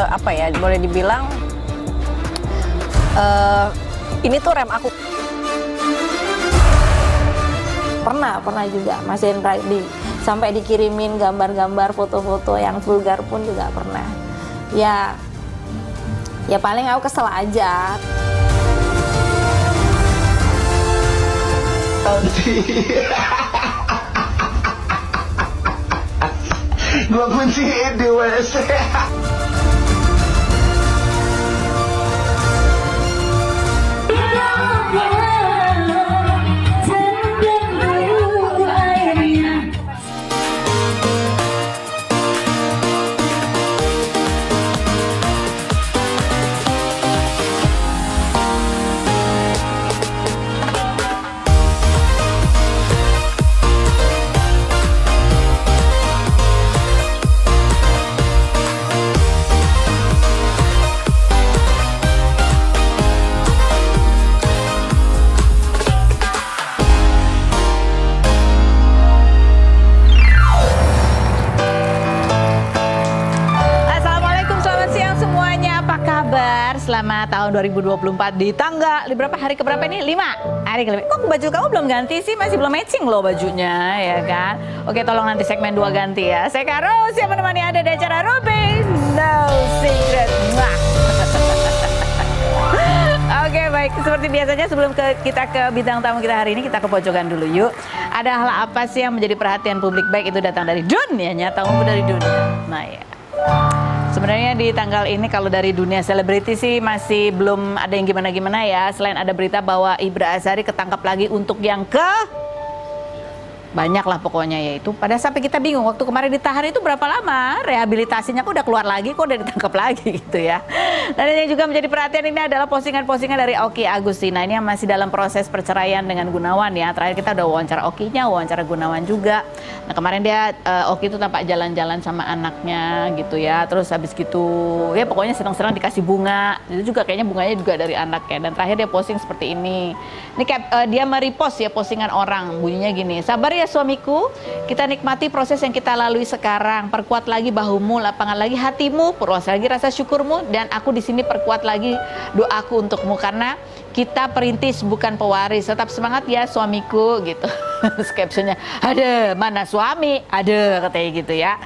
apa ya, boleh dibilang ini tuh rem aku. Pernah juga Mas Hendra sampai dikirimin gambar-gambar, foto-foto yang vulgar pun juga pernah. Ya paling aku kesel aja. Gua kunciin di WC. Selamat tahun 2024 di tanggal berapa, hari keberapa ini? 5 hari ke-5. Kok baju kamu belum ganti sih? Masih belum matching loh bajunya, ya kan? Oke, tolong nanti segmen 2 ganti ya. Saya Karo, siapa menemani Anda di acara Ruby No Secret. Oke, baik. Seperti biasanya sebelum kita ke bintang tamu kita hari ini, kita ke pojokan dulu yuk. Ada hal apa sih yang menjadi perhatian publik, baik itu datang dari dunia nyata maupun dari dunia maya? Sebenarnya di tanggal ini kalau dari dunia selebriti sih masih belum ada yang gimana-gimana ya. Selain ada berita bahwa Ibra Azhari ketangkap lagi untuk yang banyak lah pokoknya, yaitu pada sampai kita bingung waktu kemarin ditahan itu berapa lama, rehabilitasinya kok udah keluar lagi, kok udah ditangkap lagi gitu ya. Dan yang juga menjadi perhatian ini adalah postingan-postingan dari Okky Agustina ini yang masih dalam proses perceraian dengan Gunawan ya. Terakhir kita udah wawancara Okky-nya, wawancara Gunawan juga. Nah kemarin dia Okky itu tampak jalan-jalan sama anaknya gitu ya. Terus habis gitu ya pokoknya senang-senang dikasih bunga. Itu juga kayaknya bunganya juga dari anaknya. Dan terakhir dia posting seperti ini. Ini kayak dia merepost ya postingan orang, bunyinya gini. Sabar ya suamiku, kita nikmati proses yang kita lalui sekarang. Perkuat lagi bahumu, lapangkan lagi hatimu, perluas lagi rasa syukurmu, dan aku di sini perkuat lagi doaku untukmu karena kita perintis bukan pewaris. Tetap semangat ya suamiku gitu. Captionnya, ada mana suami, ada katanya gitu ya.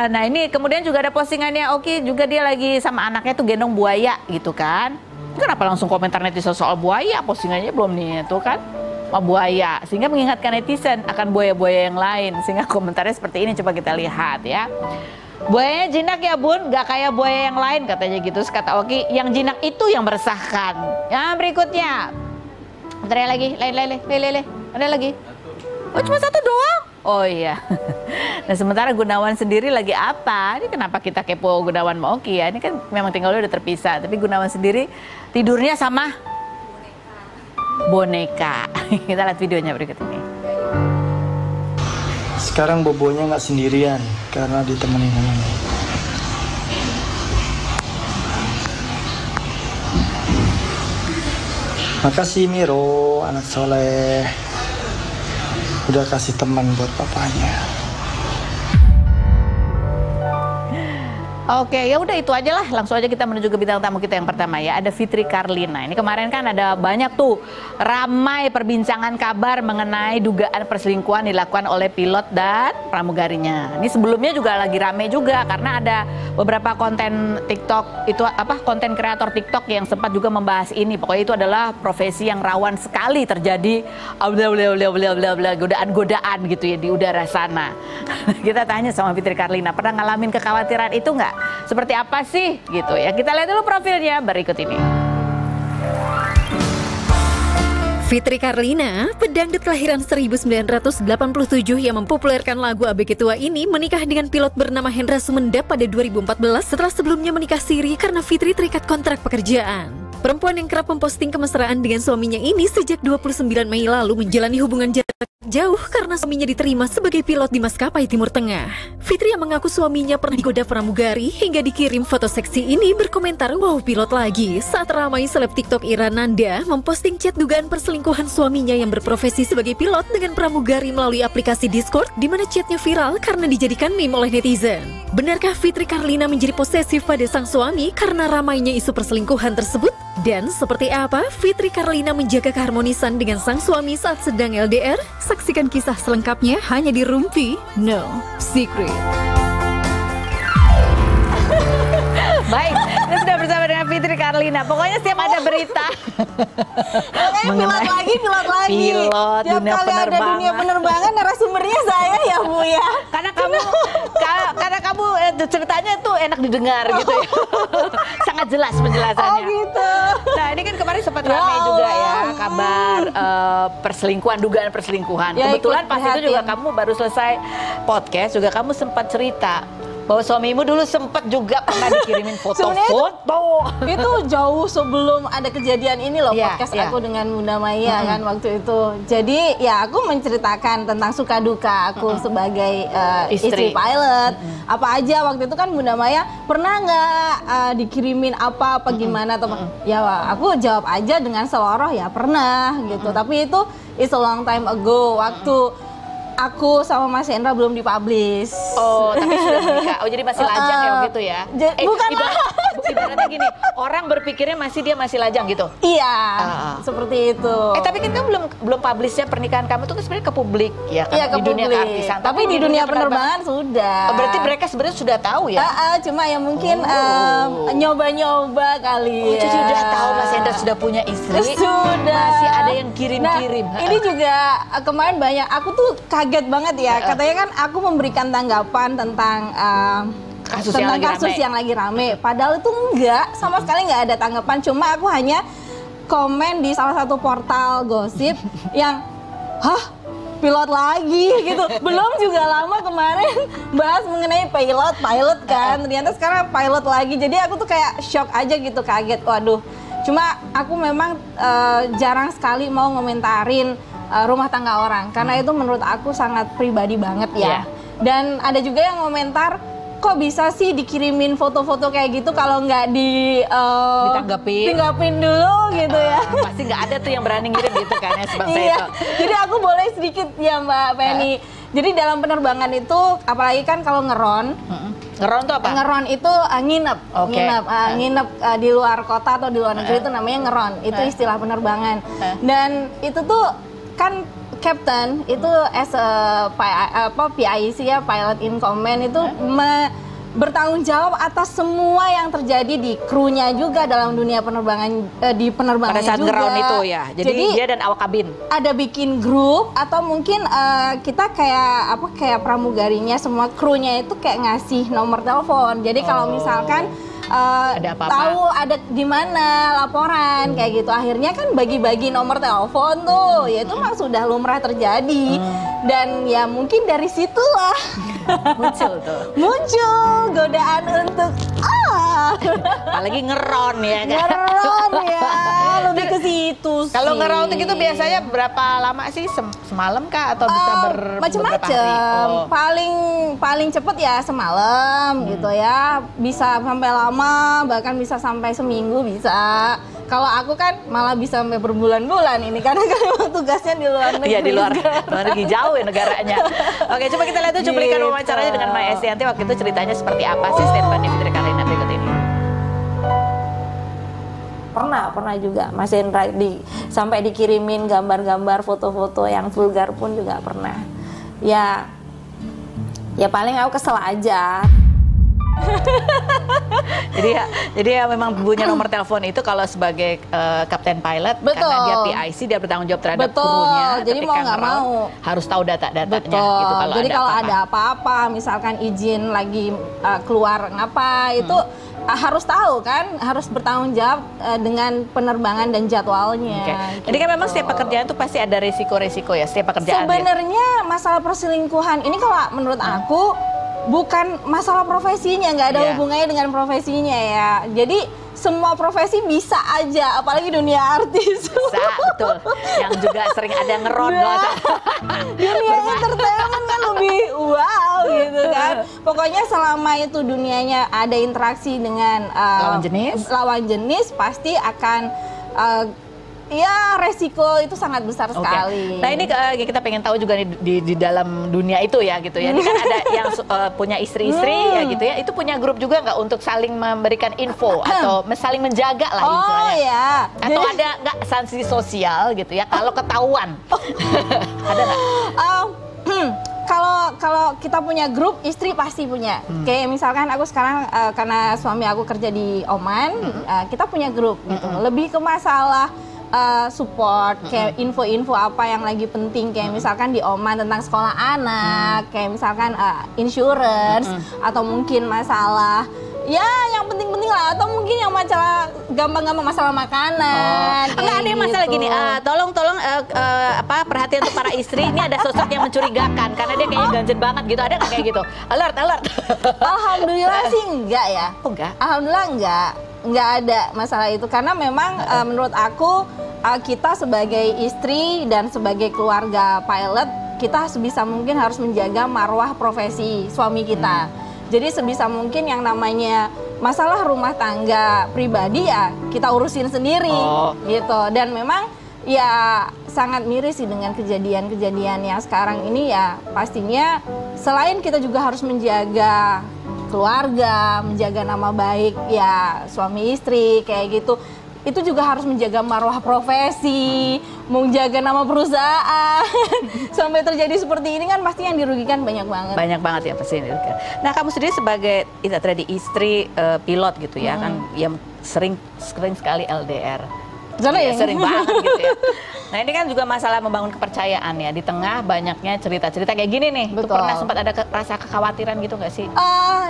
Nah ini kemudian juga ada postingannya Okky juga, dia lagi sama anaknya tuh gendong buaya gitu kan. Kenapa langsung komentar netizen soal buaya? Postingannya belum nih tuh kan, buaya, sehingga mengingatkan netizen akan buaya-buaya yang lain, sehingga komentarnya seperti ini. Coba kita lihat ya. Buayanya jinak ya bun, gak kayak buaya yang lain katanya gitu. Terus kata Okky, yang jinak itu yang meresahkan. Yang berikutnya, bentar lagi, ada lagi. Oh cuma satu doang? Oh iya. Nah sementara Gunawan sendiri lagi apa? Ini kenapa kita kepo Gunawan sama Okky ya? Ini kan memang tinggalnya udah terpisah, tapi Gunawan sendiri tidurnya sama boneka. Kita lihat videonya berikut ini. Sekarang bobonya nggak sendirian karena ditemenin temannya. Makasih Miro, anak soleh, udah kasih teman buat papanya. Oke, ya udah itu aja lah. Langsung aja kita menuju ke bintang tamu kita yang pertama ya. Ada Fitri Karlina. Ini kemarin kan ada banyak tuh ramai perbincangan kabar mengenai dugaan perselingkuhan dilakukan oleh pilot dan pramugarinya. Ini sebelumnya juga lagi ramai juga karena ada beberapa konten TikTok itu konten kreator TikTok yang sempat juga membahas ini. Pokoknya itu adalah profesi yang rawan sekali terjadi godaan-godaan gitu ya di udara sana. Kita tanya sama Fitri Karlina, pernah ngalamin kekhawatiran itu nggak? Seperti apa sih gitu ya. Kita lihat dulu profilnya berikut ini. Fitri Karlina, pedangdut kelahiran 1987 yang mempopulerkan lagu ABG Tua ini menikah dengan pilot bernama Hendra Sumenda pada 2014 setelah sebelumnya menikah siri karena Fitri terikat kontrak pekerjaan. Perempuan yang kerap memposting kemesraan dengan suaminya ini sejak 29 Mei lalu menjalani hubungan jarak jauh karena suaminya diterima sebagai pilot di maskapai Timur Tengah. Fitri yang mengaku suaminya pernah digoda pramugari hingga dikirim foto seksi ini berkomentar, "Wow, pilot lagi," saat ramai seleb TikTok Ira Nanda memposting chat dugaan perselingkuhan suaminya yang berprofesi sebagai pilot dengan pramugari melalui aplikasi Discord, di mana chatnya viral karena dijadikan meme oleh netizen. Benarkah Fitri Karlina menjadi posesif pada sang suami karena ramainya isu perselingkuhan tersebut? Dan seperti apa Fitri Karlina menjaga keharmonisan dengan sang suami saat sedang LDR? Saksikan kisah selengkapnya hanya di Rumpi No Secret. Baik, kita sudah bersama dengan Fitri Karlina. Pokoknya setiap ada berita Makanya pilot lagi. Pilot, Tiap dunia kali ada penerbangan. dunia penerbangan, narasumbernya saya ya Bu ya. karena kamu ceritanya tuh enak didengar gitu ya. Sangat jelas penjelasannya. Oh gitu. Nah, ini kan kemarin sempat ramai juga ya kabar perselingkuhan, dugaan perselingkuhan. Ya, Kebetulan ikut pas itu juga prihatin. kamu baru selesai podcast, juga kamu sempat cerita bahwa suamimu dulu sempat juga pernah dikirimin foto-foto. Itu jauh sebelum ada kejadian ini loh, Iya, podcast iya. aku dengan Bunda Maya kan waktu itu. Jadi ya aku menceritakan tentang suka duka aku sebagai istri pilot. Apa aja waktu itu kan Bunda Maya pernah nggak dikirimin apa gimana atau ya aku jawab aja dengan seloroh ya pernah gitu. Tapi itu it's a long time ago waktu aku sama Mas Hendra belum dipublish. Oh, tapi sudah menikah. Oh, jadi masih lajang ya begitu ya? Bukan ibaratnya gini, orang berpikirnya dia masih lajang gitu. Iya, seperti itu. Tapi kan kamu belum publishnya pernyataan kamu tuh kan sebenarnya ke publik ya kan? Iya, ke Di dunia publik. keartisan. Tapi di dunia penerbangan sudah. Oh, berarti mereka sebenarnya sudah tahu ya? Cuma ya mungkin nyoba-nyoba kali Oh, ya. itu sudah tahu Mas Hendra sudah punya istri. Sudah. Masih ada yang kirim-kirim. Nah, ini juga kemarin banyak. Aku tuh kaget banget ya. Katanya kan aku memberikan tanggapan tentang Kasus tentang yang lagi kasus rame. yang lagi rame. Padahal itu enggak, sama sekali nggak ada tanggapan. Cuma aku hanya komen di salah satu portal gosip yang, hah, pilot lagi gitu. Belum juga lama kemarin bahas mengenai pilot kan. Ternyata sekarang pilot lagi. Jadi aku tuh kayak shock aja gitu, kaget. Waduh. Cuma aku memang jarang sekali mau ngomentarin rumah tangga orang karena itu menurut aku sangat pribadi banget ya. Iya. Dan ada juga yang komentar, kok bisa sih dikirimin foto-foto kayak gitu kalau nggak ditanggapin dulu gitu ya. Pasti nggak ada tuh yang berani ngirim gitu kan ya sebangsa Iya. itu. Jadi aku boleh sedikit ya Mbak Penny. Jadi dalam penerbangan itu apalagi kan kalau ngeron, Ngeron tuh apa? ngeron itu nginep, Oke. nginep di luar kota atau di luar negeri itu namanya ngeron. Itu istilah penerbangan. Dan itu tuh kan captain itu as a PIC ya, pilot in command itu bertanggung jawab atas semua yang terjadi di krunya juga dalam dunia penerbangan di penerbangan Pada saat juga. ngeron itu ya. Jadi dia dan awak kabin. Ada bikin grup atau mungkin kita kayak pramugarinya semua krunya itu kayak ngasih nomor telepon. Jadi kalau misalkan Ada apa-apa. tahu ada di mana laporan kayak gitu, akhirnya kan bagi-bagi nomor telepon tuh, ya itu mah sudah lumrah terjadi. Dan ya mungkin dari situlah muncul godaan untuk Apalagi ngeron ya kan. ngeron ya, lebih ke situ sih. Kalau ngeron gitu biasanya berapa lama sih? Semalam kah atau bisa beberapa hari? macem-macem. Oh. Paling cepet ya semalam gitu ya, bisa sampai lama, bahkan bisa sampai seminggu bisa. Kalau aku kan malah bisa sampai berbulan-bulan ini karena kan memang tugasnya di luar negeri. Iya, di luar negeri, jauh ya negaranya. Oke, coba kita lihat tuh cuplikan Gitu. wawancaranya dengan Maya Estianti waktu itu, ceritanya seperti apa sih statementnya Fitri Karlina berikut ini. Pernah juga Mas Hendra sampai dikirimin gambar-gambar foto-foto yang vulgar pun juga pernah. Ya paling aku kesel aja. Jadi ya memang punya nomor telepon itu kalau sebagai kapten pilot. Betul. Karena dia PIC, dia bertanggung jawab terhadap Betul. krunya. Jadi ketika mau nggak ngeron, mau harus tahu data-datanya. Betul. Gitu, Jadi kalau apa-apa. ada apa-apa, misalkan izin lagi keluar ngapa, itu harus tahu kan, harus bertanggung jawab dengan penerbangan dan jadwalnya. Oke. Jadi kan memang setiap pekerjaan itu pasti ada resiko-resiko ya, setiap pekerjaan. Sebenarnya masalah perselingkuhan ini kalau menurut aku bukan masalah profesinya, nggak ada Iya. hubungannya dengan profesinya ya. Jadi semua profesi bisa aja, apalagi dunia artis. Bisa, betul. Yang juga sering ada ngeron. Dunia entertainment kan lebih wow gitu kan. Pokoknya selama itu dunianya ada interaksi dengan lawan jenis pasti akan ya resiko itu sangat besar sekali. Nah ini kita pengen tahu juga nih di dalam dunia itu ya gitu ya. Ini kan ada yang punya istri-istri ya gitu ya. Itu punya grup juga nggak untuk saling memberikan info atau saling menjaga lah istilahnya. Oh ya. Atau ada nggak sanksi sosial gitu ya kalau ketahuan? Ada nggak? Kalau kita punya grup, istri pasti punya. Kayak misalkan aku sekarang karena suami aku kerja di Oman, kita punya grup gitu. Lebih ke masalah support, kayak info-info apa yang lagi penting, kayak misalkan di Oman tentang sekolah anak, kayak misalkan insurance, atau mungkin masalah ya yang penting-penting lah, atau mungkin yang masalah gampang-gampang masalah makanan. Enggak ada yang masalah gini, tolong perhatian untuk para istri, ini ada sosok yang mencurigakan karena dia kayaknya ganjen banget gitu, ada nggak kayak gitu? Alert. Alhamdulillah sih enggak ya. Oh enggak? Alhamdulillah enggak ada masalah itu, karena memang menurut aku kita sebagai istri dan sebagai keluarga pilot, kita sebisa mungkin harus menjaga marwah profesi suami kita. Jadi sebisa mungkin yang namanya masalah rumah tangga pribadi ya kita urusin sendiri gitu. Dan memang ya sangat miris sih dengan kejadian-kejadian yang sekarang ini ya, pastinya selain kita juga harus menjaga keluarga, menjaga nama baik ya suami istri kayak gitu, itu juga harus menjaga marwah profesi, menjaga nama perusahaan. Sampai terjadi seperti ini kan pasti yang dirugikan banyak banget. Banyak banget ya pasti yang dirugikan. Nah kamu sendiri sebagai istri pilot gitu ya, kan yang sering sekali LDR. Sering banget gitu ya. Nah ini kan juga masalah membangun kepercayaan ya, di tengah banyaknya cerita-cerita kayak gini nih. Betul. Itu pernah sempat ada rasa kekhawatiran gitu nggak sih?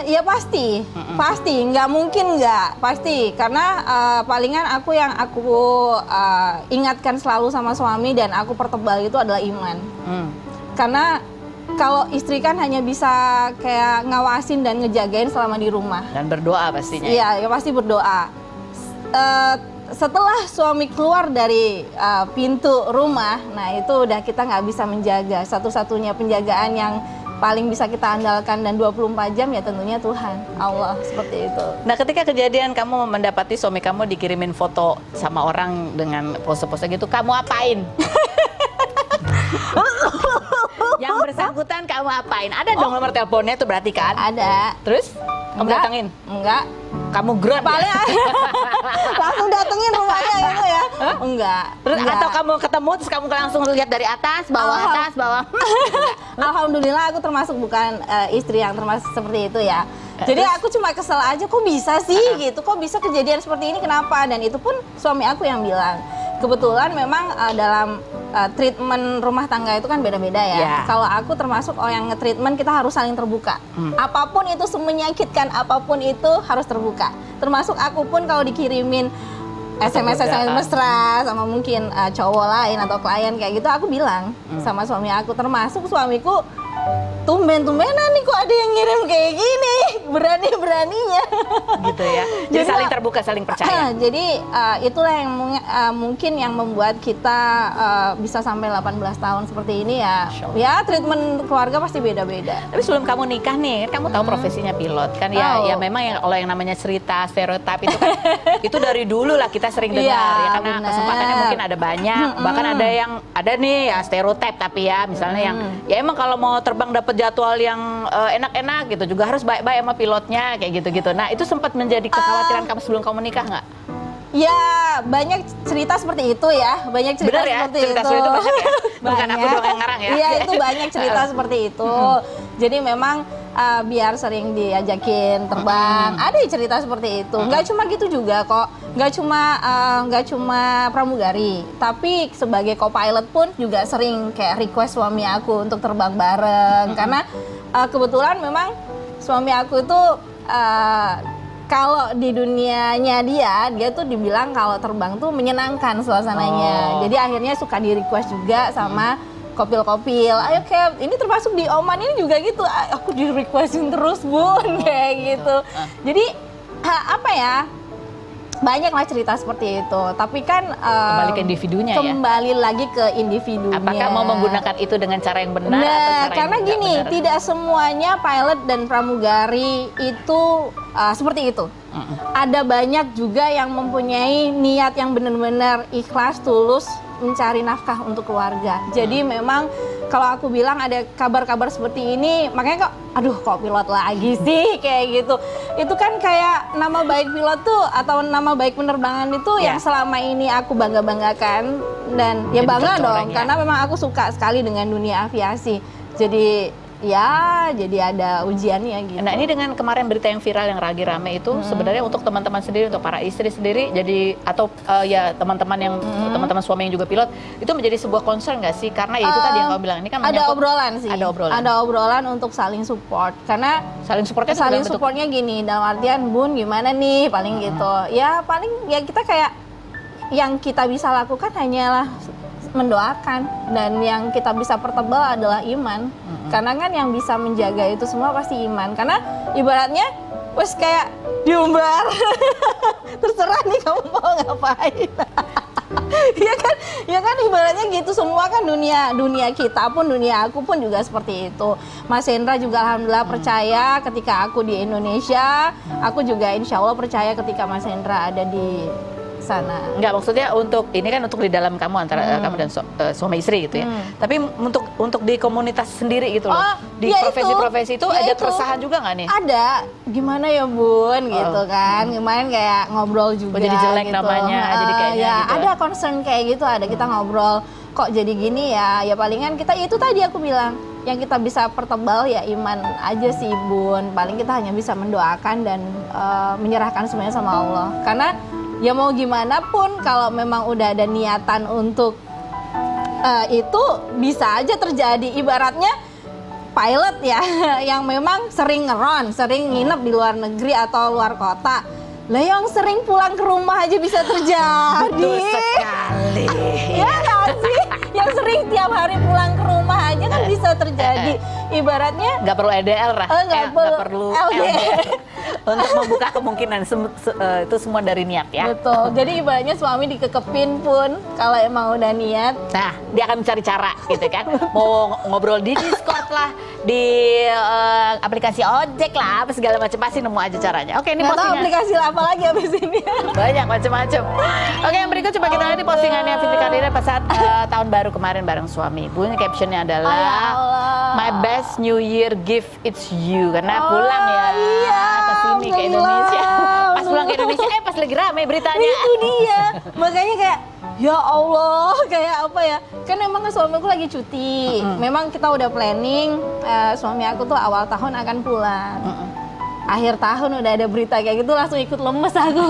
Ya pasti, pasti, nggak mungkin nggak, pasti. Karena palingan aku ingatkan selalu sama suami dan aku pertebal itu adalah iman. Karena kalau istri kan hanya bisa kayak ngawasin dan ngejagain selama di rumah. Dan berdoa pastinya. Iya, ya pasti berdoa. Setelah suami keluar dari pintu rumah, nah itu udah kita nggak bisa menjaga. Satu-satunya penjagaan yang paling bisa kita andalkan dan 24 jam ya tentunya Tuhan, Allah, seperti itu. Nah ketika kejadian kamu mendapati suami kamu dikirimin foto sama orang dengan pose-pose gitu, kamu apain? Yang bersangkutan kamu apain? Ada dong nomor teleponnya tuh berarti kan? Ada. Terus? Kamu datengin? Enggak. Kamu grup paling ya? Langsung datengin rumahnya gitu ya? Enggak. Terus atau kamu ketemu terus kamu langsung lihat dari atas, bawah? Alhamdulillah aku termasuk bukan istri yang termasuk seperti itu ya. Jadi aku cuma kesel aja, kok bisa sih gitu, kok bisa kejadian seperti ini, kenapa? Dan itu pun suami aku yang bilang. Kebetulan memang dalam treatment rumah tangga itu kan beda-beda ya. Kalau aku termasuk yang nge-treatment, kita harus saling terbuka. Apapun itu, semenyakitkan apapun itu harus terbuka. Termasuk aku pun kalau dikirimin SMS mesra sama mungkin cowok lain atau klien kayak gitu, aku bilang sama suami aku, termasuk suamiku, tumben-tumbenan nih kok ada yang ngirim kayak gini, berani-beraninya gitu ya. Jadi saling terbuka, saling percaya. Jadi itulah yang mungkin yang membuat kita bisa sampai 18 tahun seperti ini ya. Ya treatment keluarga pasti beda-beda. Tapi sebelum kamu nikah nih, kan kamu tahu profesinya pilot kan ya. Ya memang kalau yang namanya cerita stereotip itu kan itu dari dulu lah kita sering dengar ya, karena kesempatannya mungkin ada banyak. Bahkan ada nih ya stereotip, tapi ya misalnya yang ya emang kalau mau terbang dapat jadwal yang enak-enak gitu juga harus baik-baik sama pilotnya kayak gitu-gitu. Nah itu sempat menjadi kekhawatiran kamu sebelum kamu nikah nggak? Ya banyak cerita seperti itu ya, banyak cerita seperti itu. Itu banyak ya? Bukan aku doang yang ngarang ya? Iya itu banyak cerita seperti itu. Jadi memang biar sering diajakin terbang, ada cerita seperti itu. Nggak cuma gitu juga kok, nggak cuma pramugari, tapi sebagai co-pilot pun juga sering kayak request suami aku untuk terbang bareng. Karena kebetulan memang suami aku itu kalau di dunianya dia tuh dibilang kalau terbang tuh menyenangkan suasananya. Jadi akhirnya suka di request juga sama kopil-kopil. Ayo Cap, ini termasuk di Oman ini juga gitu. Aku di requestin terus Bun kayak gitu. Jadi apa ya? Banyaklah cerita seperti itu, tapi kan Kembali ke individunya ya? Kembali lagi ke individunya. Apakah mau menggunakan itu dengan cara yang benar atau cara karena yang gini, nggak benar? tidak semuanya pilot dan pramugari itu seperti itu. Ada banyak juga yang mempunyai niat yang benar-benar ikhlas, tulus mencari nafkah untuk keluarga. Jadi memang kalau aku bilang ada kabar-kabar seperti ini, makanya kok pilot lagi sih kayak gitu. Itu kan kayak nama baik pilot tuh atau nama baik penerbangan itu yang selama ini aku bangga-banggakan dan ya Jadi bangga contoh dong orang, ya. karena memang aku suka sekali dengan dunia aviasi. Jadi jadi ada ujiannya gitu. Nah, ini dengan kemarin berita yang viral yang lagi rame itu sebenarnya untuk teman-teman sendiri, untuk para istri sendiri, jadi atau ya teman-teman yang teman-teman suami yang juga pilot, itu menjadi sebuah concern nggak sih? Karena ya itu tadi yang kau bilang, ini kan ada menyangkut- obrolan sih. Ada obrolan. Ada obrolan untuk saling support. Karena Saling supportnya itu dalam bentuk- supportnya gini, dalam artian Bun gimana nih paling gitu. Ya paling ya kita kayak yang kita bisa lakukan hanyalah mendoakan, dan yang kita bisa pertebal adalah iman. Karena kan yang bisa menjaga itu semua pasti iman. Karena ibaratnya wes kayak diumbar. Terserah nih kamu mau ngapain. Ya kan ibaratnya gitu, semua kan dunia kita pun, dunia aku pun juga seperti itu. Mas Hendra juga alhamdulillah percaya ketika aku di Indonesia, aku juga insya Allah percaya ketika Mas Hendra ada di sana. Enggak, maksudnya untuk ini kan untuk di dalam kamu antara kamu dan suami istri gitu ya. Tapi untuk di komunitas sendiri gitu loh. Di ya profesi-profesi itu ya ada keresahan juga nggak nih? Ada, gimana ya Bun gitu kan. Kemarin kayak ngobrol juga jadi jelek gitu. namanya, jadi kayaknya ya, gitu. ada concern kayak gitu, ada kita ngobrol kok jadi gini ya. Ya palingan kita itu tadi aku bilang, yang kita bisa pertebal ya iman aja sih Bun. Paling kita hanya bisa mendoakan dan menyerahkan semuanya sama Allah. Karena ya mau gimana pun kalau memang udah ada niatan untuk itu bisa aja terjadi. Ibaratnya pilot ya yang memang sering ngeron, sering nginep di luar negeri atau luar kota. Lah yang sering pulang ke rumah aja bisa terjadi. Betul sekali. Ya nggak sih? Yang sering tiap hari pulang ke rumah aja kan bisa terjadi. Ibaratnya Nggak perlu EDL lah. nggak perlu LDR. Untuk membuka kemungkinan itu semua dari niat ya. Betul. Jadi ibaratnya suami dikekepin pun kalau emang udah niat. Nah, dia akan mencari cara gitu kan. Mau ngobrol di Discord lah, di aplikasi ojek lah, apa segala macam, pasti nemu aja caranya. Oke, ini Nggak tahu postingan. aplikasi apa lagi abis ini. Banyak macam-macam. Oke, yang berikut coba kita lihat di postingannya Fitri Karlina pas saat tahun baru kemarin bareng suami. Bunyi captionnya adalah Ya Allah. My best New Year gift it's you, karena pulang ya iya, ke sini ke alhamdulillah. Indonesia. Pas pulang ke Indonesia, pas lagi rame beritanya. Itu dia. Makanya kayak ya Allah, kayak apa ya? Kan memang suamiku lagi cuti. Memang kita udah planning suami aku tuh awal tahun akan pulang. Akhir tahun udah ada berita kayak gitu, langsung ikut lemes aku.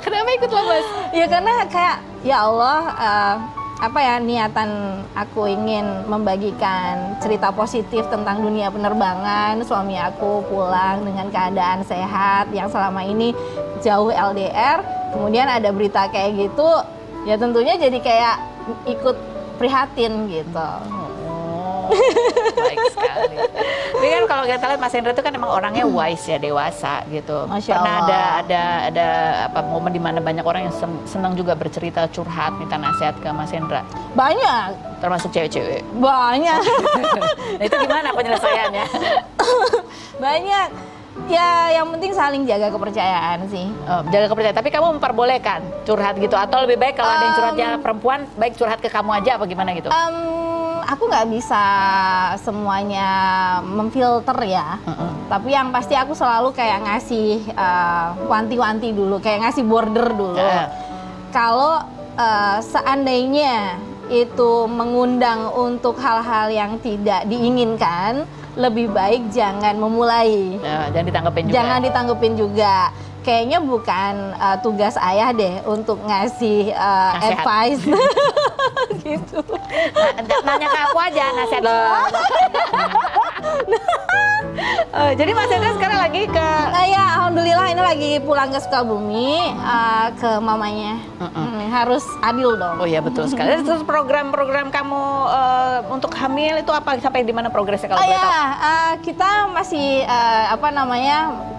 Kenapa ikut lemes? Ya karena kayak ya Allah, apa ya, niatan aku ingin membagikan cerita positif tentang dunia penerbangan. Suami aku pulang dengan keadaan sehat yang selama ini jauh LDR. Kemudian ada berita kayak gitu, ya tentunya jadi kayak ikut prihatin gitu. Baik sekali. Tapi kan kalau kita lihat Mas Hendra itu kan emang orangnya wise ya, dewasa gitu. Masya Pernah Allah. ada apa momen di mana banyak orang yang senang juga bercerita, curhat, minta nasihat ke Mas Hendra, Banyak, termasuk cewek-cewek. banyak, Nah, itu gimana penyelesaiannya? banyak. Ya yang penting saling jaga kepercayaan sih. Jaga kepercayaan. Tapi kamu memperbolehkan curhat gitu, atau lebih baik kalau ada yang curhatnya perempuan, baik curhat ke kamu aja apa gimana gitu? Aku nggak bisa semuanya memfilter ya. Tapi yang pasti aku selalu kayak ngasih wanti-wanti dulu, kayak ngasih border dulu. Kalau seandainya itu mengundang untuk hal-hal yang tidak diinginkan, lebih baik jangan memulai. Jangan ditanggepin juga. Jangan ditanggepin juga. Kayaknya bukan tugas ayah deh untuk ngasih Nasihat. advice. Gitu. Nanya ke aku aja nasihat. Jadi Mas Hendra sekarang lagi ke... Ya, alhamdulillah ini lagi pulang ke Sukabumi ke mamanya. Harus adil dong. Oh iya betul sekali. Terus program-program kamu untuk hamil itu apa, sampai di mana progresnya kalau boleh tahu? Kita masih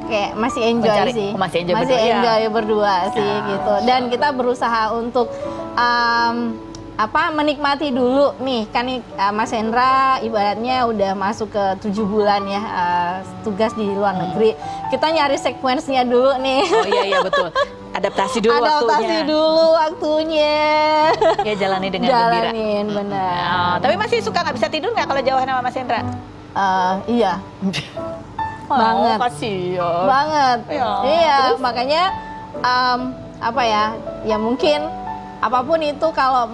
kayak masih enjoy Mencari. sih. Masih enjoy berdua, ya. enjoy berdua sih gitu. Dan kita berusaha untuk menikmati dulu nih kan Mas Hendra ibaratnya udah masuk ke 7 bulan ya tugas di luar negeri. Kita nyari sekuensnya dulu nih. Oh iya betul. Adaptasi dulu waktunya. Ya jalani dengan gembira. Jalanin benar. Tapi masih suka nggak bisa tidur nggak kalau jauhan sama Mas Hendra? Iya. Banget. Kasihan. Banget. Ya, Iya, terus? makanya ya mungkin apapun itu kalau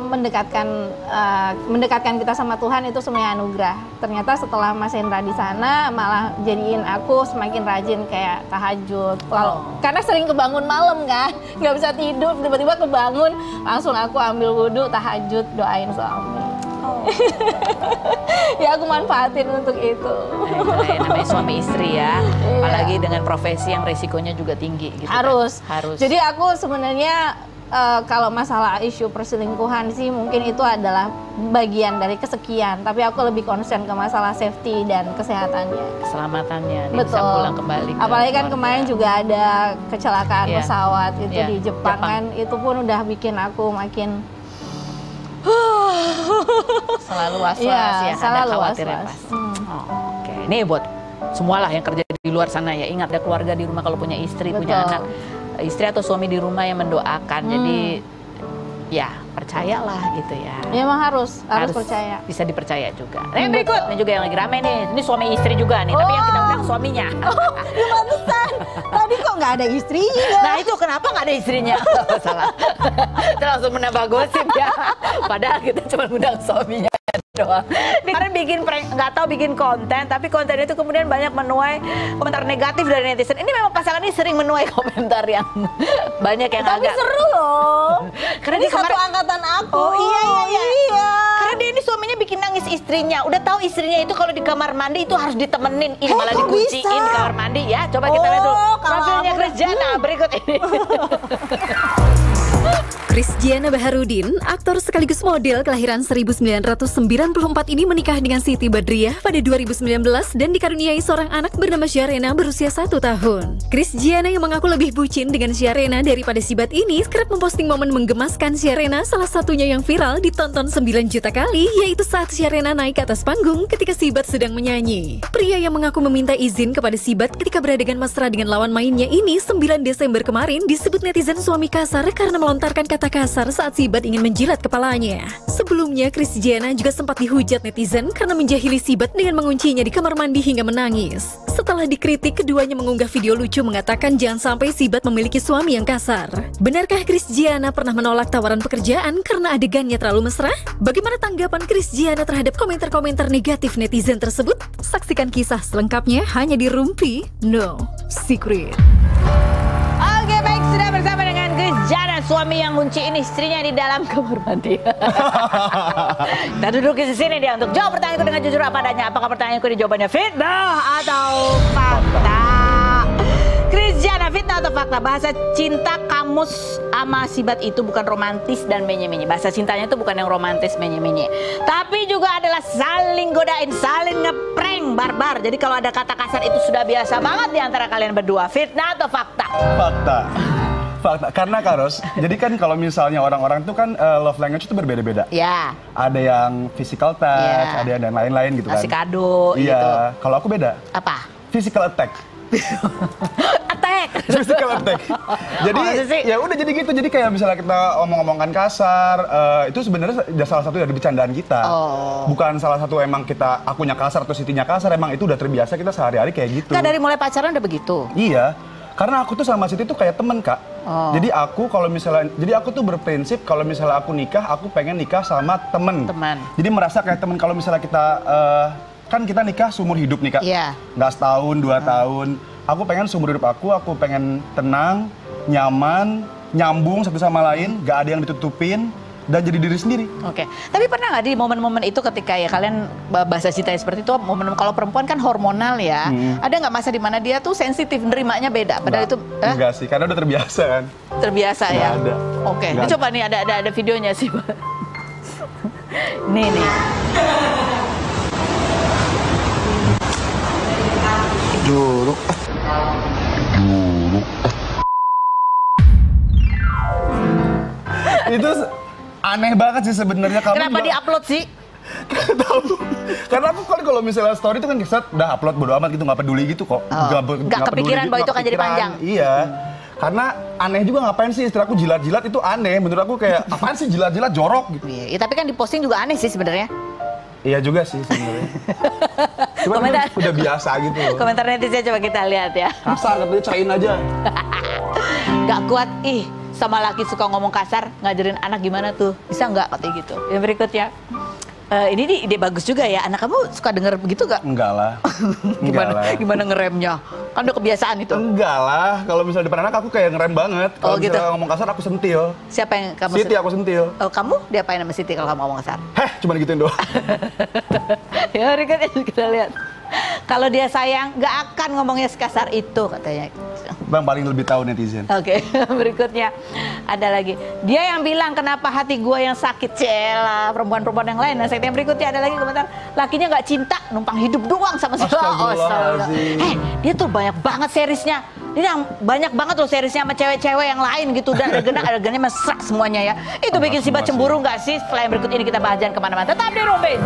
mendekatkan kita sama Tuhan itu semuanya anugerah. Ternyata setelah Mas Hendra di sana malah jadiin aku semakin rajin kayak tahajud. Karena sering kebangun malam kan, nggak bisa tidur, tiba-tiba kebangun, langsung aku ambil wudhu, tahajud, doain suami. Ya aku manfaatin untuk itu. Namanya suami istri ya, Iya. apalagi dengan profesi yang resikonya juga tinggi gitu. Harus. Kan? Harus. Jadi aku sebenarnya kalau masalah isu perselingkuhan sih mungkin itu adalah bagian dari kesekian, tapi aku lebih concern ke masalah safety dan kesehatannya. Keselamatannya, dia Betul. bisa pulang kembali. Apalagi kan kemarin juga ada kecelakaan Iya. pesawat itu Iya, di Jepang Jepang. kan, itu pun udah bikin aku makin selalu was-was Iya, ya, ada selalu khawatir ya was-was. pasti. Oke, ini buat semualah yang kerja di luar sana ya, ingat ada keluarga di rumah kalau punya istri, punya Betul. anak, istri atau suami di rumah yang mendoakan. Jadi ya percayalah gitu ya. ya emang harus percaya. Bisa dipercaya juga. Nah, yang berikut, ini juga yang lagi rame nih. Ini suami istri juga nih, tapi yang kita undang suaminya. Pantesan. Tadi kok nggak ada istrinya? Nah itu kenapa nggak ada istrinya? Salah. Kita langsung menambah gosip ya. Padahal kita cuma undang suaminya doang. Kemarin bikin prank, nggak tahu bikin konten, tapi konten itu kemudian banyak menuai komentar negatif dari netizen. Ini memang pasangan ini sering menuai komentar yang banyak yang Tapi agak seru loh. Karena ini dia kemarin- satu angkatan aku. Oh, iya. Iya. Karena dia ini suaminya bikin nangis istrinya. Udah tahu istrinya itu kalau di kamar mandi itu harus ditemenin. Ini malah kok dikunciin bisa? di kamar mandi ya. Coba kita lihat dulu. Oh, kalau Profilnya aku Christiana berikut ini. Christiana Baharudin, aktor sekaligus model kelahiran 1994 ini menikah dengan Siti Badriah pada 2019 dan dikaruniai seorang anak bernama Sharena berusia 1 tahun. Christiana yang mengaku lebih bucin dengan Sharena daripada Sibat ini kerap memposting momen menggemaskan Sharena, salah satunya yang viral ditonton 9 juta kali, yaitu saat Sharena naik ke atas panggung ketika Sibat sedang menyanyi. Pria yang mengaku meminta izin kepada Sibat ketika beradegan mesra dengan lawan mainnya ini 9 Desember kemarin disebut netizen suami kasar karena melontarkan kata kasar saat Sibat ingin menjilat kepalanya. Sebelumnya, Christiana juga sempat dihujat netizen karena menjahili Sibat dengan menguncinya di kamar mandi hingga menangis. Setelah dikritik, keduanya mengunggah video lucu mengatakan jangan sampai Sibat memiliki suami yang kasar. Benarkah Christiana pernah menolak tawaran pekerjaan karena adegannya terlalu mesra? Bagaimana tanggapan Christiana terhadap komentar-komentar negatif netizen tersebut? Saksikan kisah selengkapnya hanya di Rumpi No Secret. Oke, baik, sudah bersama dengan Christiana, suami yang ngunciin istrinya di dalam kamar mandi. Kita duduk di sini dia untuk jawab pertanyaanku dengan jujur apa adanya. Apakah pertanyaanku ini jawabannya fitnah atau fakta? Christiana, fitnah atau fakta? Bahasa cinta kamus sama Sibat itu bukan romantis dan menye-menye. Bahasa cintanya itu bukan yang romantis menye-menye, tapi juga adalah saling godain, saling ngeprank barbar. Jadi kalau ada kata kasar itu sudah biasa banget di antara kalian berdua. Fitnah atau fakta? Fakta, karena Karos, jadi kan kalau misalnya orang-orang tuh kan love language itu berbeda-beda. Ya, Ada yang physical touch, Iya. ada yang dan lain-lain gitu kan. kasih kado Iya, gitu. kalau aku beda. Apa? Physical attack. Attack. Physical attack. Jadi Masa sih? ya udah jadi gitu. Jadi kayak misalnya kita omong-omongan kasar, itu sebenarnya salah satu dari bercandaan kita. Oh. Bukan salah satu emang akunya kasar atau Sitinya kasar, emang itu udah terbiasa kita sehari-hari kayak gitu. Nggak, dari mulai pacaran udah begitu. Iya, karena aku tuh sama Siti tuh kayak temen, Kak. Oh. Jadi aku tuh berprinsip kalau misalnya aku nikah, aku pengen nikah sama temen. Teman. Jadi merasa kayak temen. Kalau misalnya kita kan kita nikah seumur hidup nih, Kak. Iya. Nggak setahun, 2 tahun. Aku pengen seumur hidup aku pengen tenang, nyaman, nyambung satu sama lain, nggak ada yang ditutupin. dan jadi diri sendiri. Oke. Tapi pernah nggak di momen-momen itu ketika ya kalian bahasa cinta seperti itu, momen kalau perempuan kan hormonal ya, ada nggak masa di mana dia tuh sensitif, nerimanya beda? Padahal itu Enggak sih, karena udah terbiasa kan. terbiasa ya. Nggak ada. Oke. Ini Nggak coba nih ada videonya sih. Nih. Dulu. Itu aneh banget sih sebenarnya. Kenapa di-upload sih? Tahu. Karena aku kalau misalnya story itu kan set udah upload bodo amat gitu, nggak peduli gitu kok. Nggak kepikiran bahwa itu akan jadi panjang. Iya. Karena aneh juga ngapain sih istilah aku jilat-jilat itu aneh. Menurut aku kayak apaan sih jilat-jilat jorok gitu. Iya, tapi kan di posting juga aneh sih sebenarnya. Iya juga sih sebenarnya. Cuma Komentar. udah biasa gitu. Komentar netizen coba kita lihat ya. Kasar katanya cain aja. Gak kuat, sama laki suka ngomong kasar, ngajarin anak gimana tuh, bisa nggak katanya gitu. Yang berikutnya, ini nih ide bagus juga ya, anak kamu suka denger begitu gak? Enggak lah. Enggak lah. Gimana ngeremnya? Kan udah kebiasaan itu. Enggak lah, kalau misalnya depan anak aku kayak ngerem banget. Kalau Oh, gitu. misalnya ngomong kasar aku sentil. Siapa yang kamu Siti aku sentil. Oh, kamu diapain sama Siti kalau kamu ngomong kasar? Heh, cuma gituin doang. Ya berikutnya kita lihat. Kalau dia sayang, nggak akan ngomongnya sekasar itu katanya. Bang paling lebih tahu netizen. Oke, berikutnya ada lagi. Dia yang bilang kenapa hati gue yang sakit, cela perempuan-perempuan yang lain. Nah, yang berikutnya ada lagi komentar, lakinya nggak cinta, numpang hidup doang sama si Astagfirullahaladzim. Dia tuh banyak banget seriesnya. Dia yang banyak banget loh seriesnya sama cewek-cewek yang lain gitu. Dan adegannya mesra semuanya ya. Itu bikin si cemburu nggak sih? Setelah yang berikut ini kita bahas jangan kemana-mana. Tetap di Rombeng.